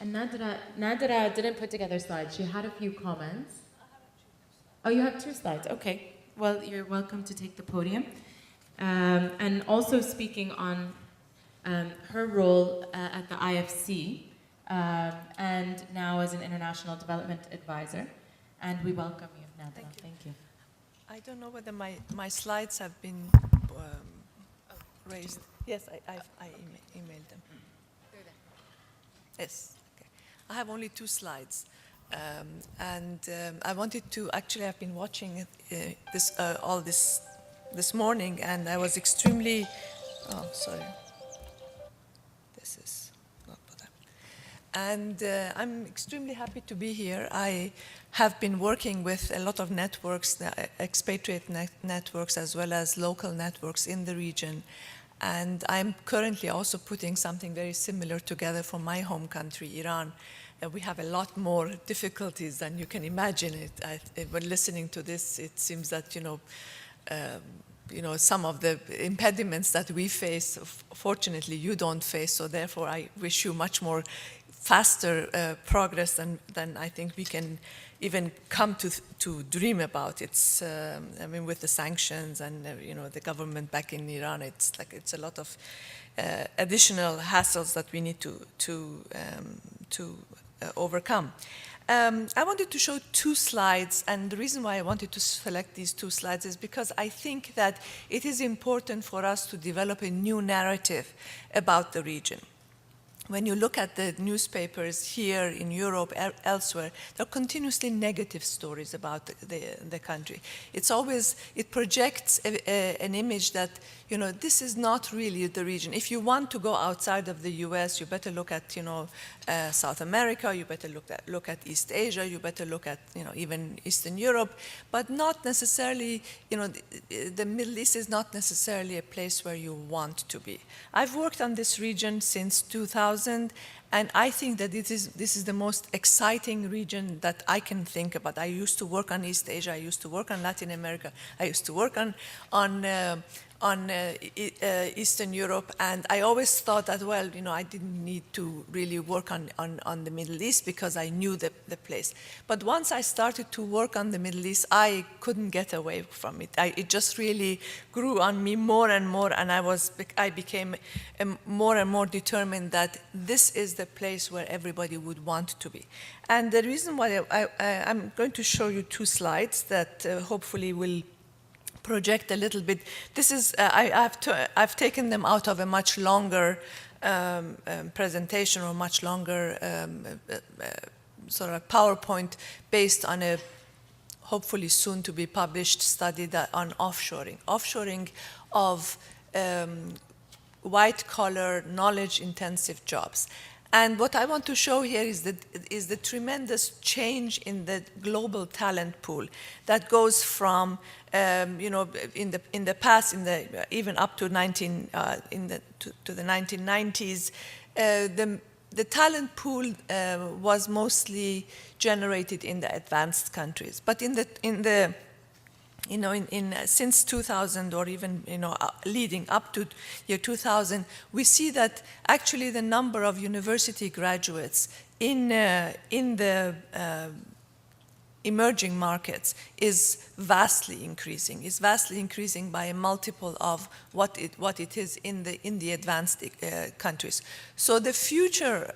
And Nadereh didn't put together slides. She had a few comments. Oh, you have 2 slides. Okay. Well, you're welcome to take the podium. And also speaking on her role at the IFC and now as an international development advisor. And we welcome you, Nadereh. Thank you. I don't know whether my slides have been raised. Yes, I emailed them. Yes, okay. I have only 2 slides. I wanted to, actually I've been watching all this morning, and I was extremely, oh, sorry. This is not what And I'm extremely happy to be here. I have been working with a lot of networks, expatriate networks, as well as local networks in the region. And I'm currently also putting something very similar together for my home country, Iran. We have a lot more difficulties than you can imagine. When listening to this, it seems that, some of the impediments that we face, fortunately, you don't face. So therefore, I wish you much more faster progress than I think we can even come to dream about. It's, I mean, with the sanctions and the government back in Iran, it's a lot of additional hassles that we need to overcome. I wanted to show 2 slides, and the reason why I wanted to select these 2 slides is because I think that it is important for us to develop a new narrative about the region. When you look at the newspapers here in Europe, elsewhere, there are continuously negative stories about the country. It projects an image that, this is not really the region. If you want to go outside of the US, you better look at, South America, you better look at East Asia, you better look at, even Eastern Europe, but not necessarily, the Middle East is not necessarily a place where you want to be. I've worked on this region since 2000, and I think that this is the most exciting region that I can think about. I used to work on East Asia, I used to work on Latin America, I used to work on Eastern Europe, and I always thought that, well, I didn't need to really work on the Middle East because I knew the place. But once I started to work on the Middle East, I couldn't get away from it. It just really grew on me more and more, and I became more and more determined that this is the place where everybody would want to be. And the reason why I'm going to show you 2 slides that hopefully will project a little bit. This is, I've taken them out of a much longer presentation or much longer sort of PowerPoint based on a hopefully soon to be published study on offshoring. Offshoring of white-collar, knowledge-intensive jobs. And what I want to show here is the tremendous change in the global talent pool that goes from, in the past, even up to the 1990s, the talent pool was mostly generated in the advanced countries. But since 2000 or even leading up to year 2000, we see that actually the number of university graduates in the emerging markets is vastly increasing by a multiple of what it is in the advanced countries. So the future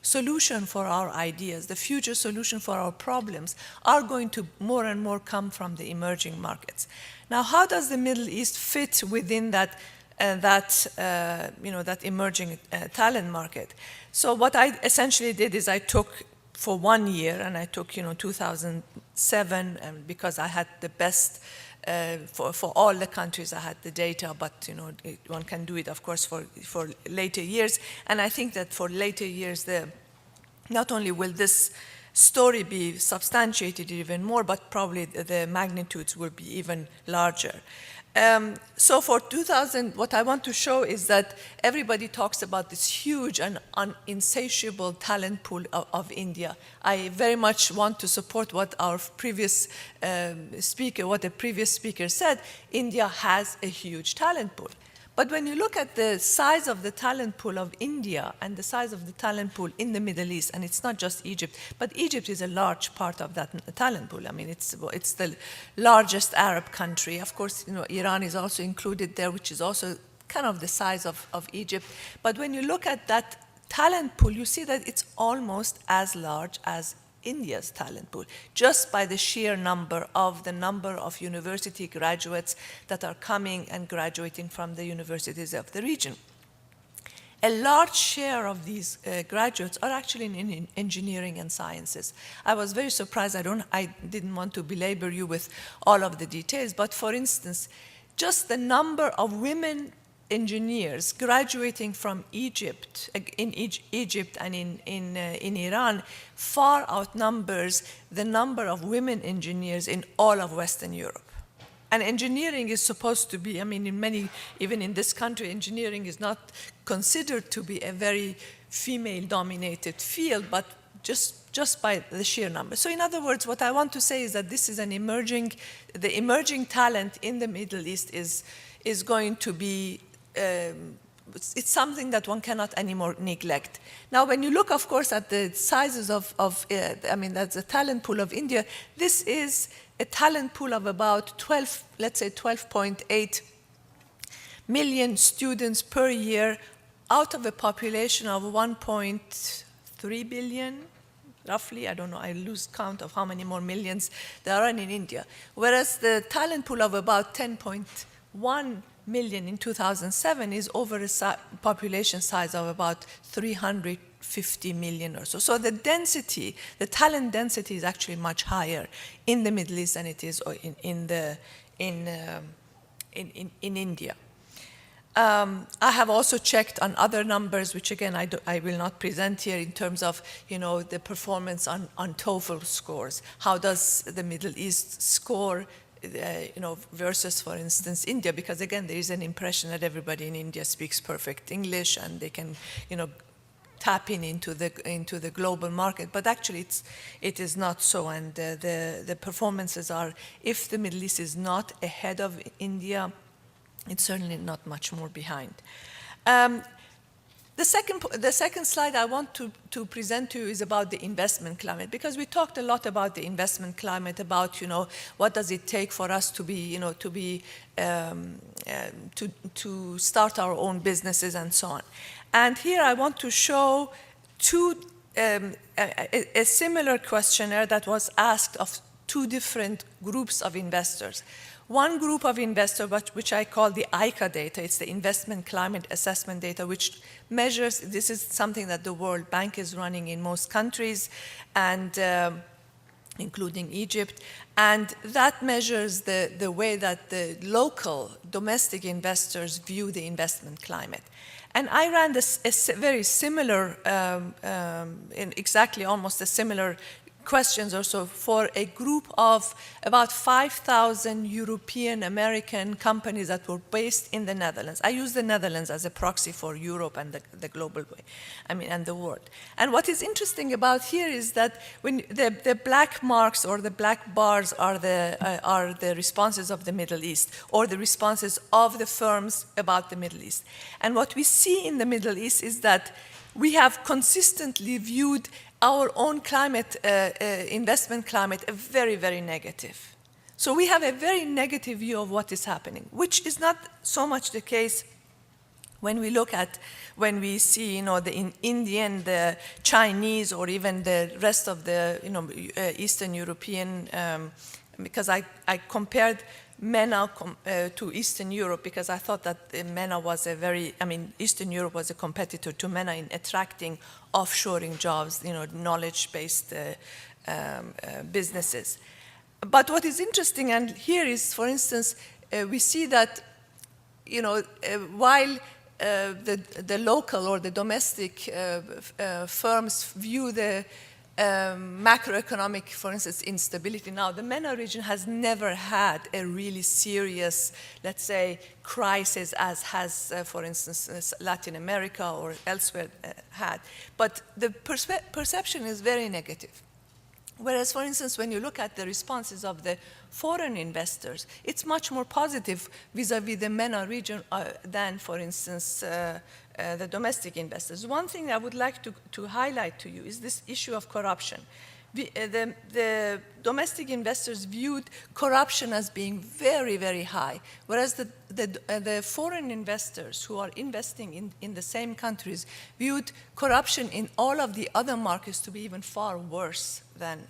solution for our ideas, the future solution for our problems are going to more and more come from the emerging markets. Now, how does the Middle East fit within that emerging talent market? So what I essentially did is I took for 1 year, and I took 2007, and because I had the best for all the countries, I had the data, but one can do it, of course, for later years. And I think that for later years, not only will this story be substantiated even more, but probably the magnitudes will be even larger. So for 2000, what I want to show is that everybody talks about this huge and insatiable talent pool of India. I very much want to support what our previous speaker said. India has a huge talent pool. But when you look at the size of the talent pool of India and the size of the talent pool in the Middle East, and it's not just Egypt, but Egypt is a large part of that talent pool. I mean, it's the largest Arab country. Of course, Iran is also included there, which is also kind of the size of Egypt. But when you look at that talent pool, you see that it's almost as large as India's talent pool, just by the sheer number of university graduates that are coming and graduating from the universities of the region. A large share of these graduates are actually in engineering and sciences. I was very surprised. I didn't want to belabor you with all of the details, but for instance, just the number of women engineers graduating from Egypt, Egypt and in Iran, far outnumbers the number of women engineers in all of Western Europe. And engineering is supposed to be, I mean, even in this country, engineering is not considered to be a very female-dominated field, but just by the sheer number. So in other words, what I want to say is that this is the emerging talent in the Middle East is going to be it's something that one cannot anymore neglect. Now, when you look, of course, at the sizes that's the talent pool of India, this is a talent pool of about 12.8 million students per year out of a population of 1.3 billion, roughly. I don't know, I lose count of how many more millions there are in India. Whereas the talent pool of about 10.1 million in 2007 is over a population size of about 350 million or so. So the density, the talent density is actually much higher in the Middle East than it is in India. I have also checked on other numbers, which again I will not present here, in terms of the performance on TOEFL scores. How does the Middle East score versus, for instance, India? Because again, there is an impression that everybody in India speaks perfect English and they can, tap into the global market. But actually, it is not so. And the performances are, if the Middle East is not ahead of India, it's certainly not much more behind. The second slide I want to present to you is about the investment climate, because we talked a lot about the investment climate, about what does it take for us to start our own businesses and so on. And here I want to show a similar questionnaire that was asked of two different groups of investors. One group of investors, which I call the ICA data, it's the Investment Climate Assessment data, which measures, this is something that the World Bank is running in most countries, and including Egypt, and that measures the way that the local domestic investors view the investment climate. And I ran a very similar, exactly almost a similar questions or so for a group of about 5,000 European American companies that were based in the Netherlands. I use the Netherlands as a proxy for Europe and the global way, and the world. And what is interesting about here is that when the black marks or the black bars are the responses of the Middle East, or the responses of the firms about the Middle East. And what we see in the Middle East is that we have consistently viewed our own climate, investment climate, very, very negative. So we have a very negative view of what is happening, which is not so much the case when we see, the Indian, the Chinese, or even the rest of the, Eastern European, because I compared MENA to Eastern Europe, because I thought that MENA was Eastern Europe was a competitor to MENA in attracting offshoring jobs, knowledge-based businesses. But what is interesting, and here is, for instance, we see that, while the local or the domestic firms view the macroeconomic, for instance, instability. Now, the MENA region has never had a really serious, let's say, crisis as has, for instance, Latin America or elsewhere had. But the perception is very negative. Whereas, for instance, when you look at the responses of the foreign investors, it's much more positive vis-à-vis the MENA region than, for instance, the domestic investors. One thing I would like to highlight to you is this issue of corruption. The domestic investors viewed corruption as being very, very high, whereas the foreign investors who are investing in the same countries viewed corruption in all of the other markets to be even far worse than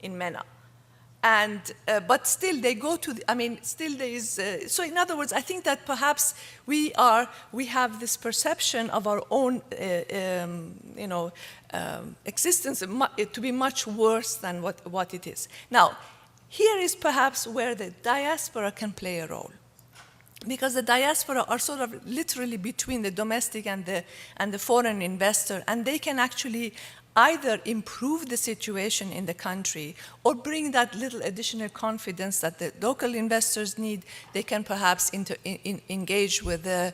in MENA. And, but still they go to, still there is, so in other words, I think that perhaps we have this perception of our own, existence to be much worse than what it is. Now, here is perhaps where the diaspora can play a role. Because the diaspora are sort of literally between the domestic and the foreign investor, and they can actually either improve the situation in the country or bring that little additional confidence that the local investors need. They can perhaps engage with the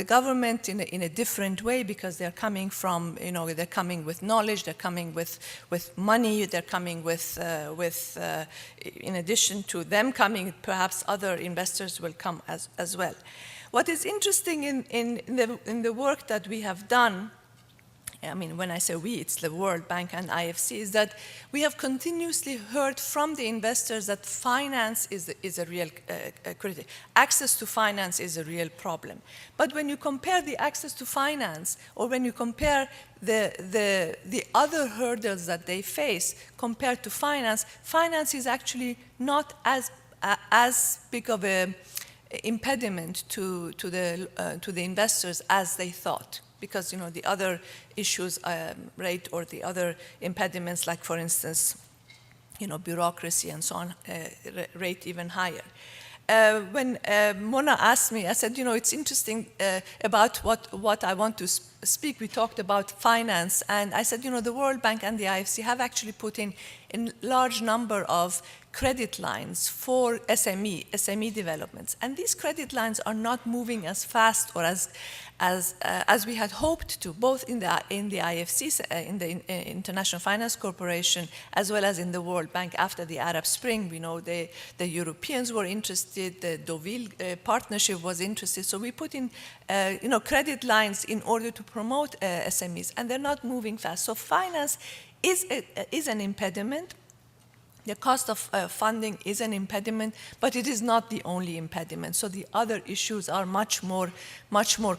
government in a different way because they're coming from, they're coming with knowledge, they're coming with money, they're coming with in addition to them coming, perhaps other investors will come as well. What is interesting in the work that we have done, when I say we, it's the World Bank and IFC, is that we have continuously heard from the investors that finance is a real critic. Access to finance is a real problem. But when you compare the access to finance, or when you compare the other hurdles that they face compared to finance, finance is actually not as big of an impediment to the investors as they thought. Because the other issues, rate, or the other impediments, like for instance, bureaucracy and so on, rate even higher. When Mona asked me, I said, it's interesting about what I want to speak. We talked about finance, and I said, the World Bank and the IFC have actually put in a large number of credit lines for SME developments, and these credit lines are not moving as fast or as we had hoped to, both in the IFC, in the International Finance Corporation, as well as in the World Bank after the Arab Spring. We know the Europeans were interested, the Deauville partnership was interested, so we put in credit lines in order to promote SMEs, and they're not moving fast. So finance is an impediment. The cost of funding is an impediment, but it is not the only impediment. So the other issues are much more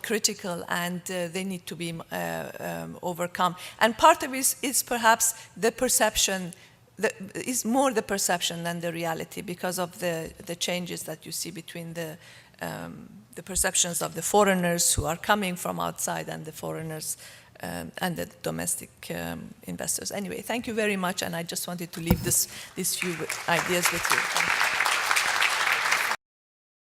critical, and they need to be overcome. And part of it is perhaps the perception, is more the perception than the reality, because of the changes that you see between the perceptions of the foreigners who are coming from outside and the foreigners and the domestic investors. Anyway, thank you very much, and I just wanted to leave these few ideas with you.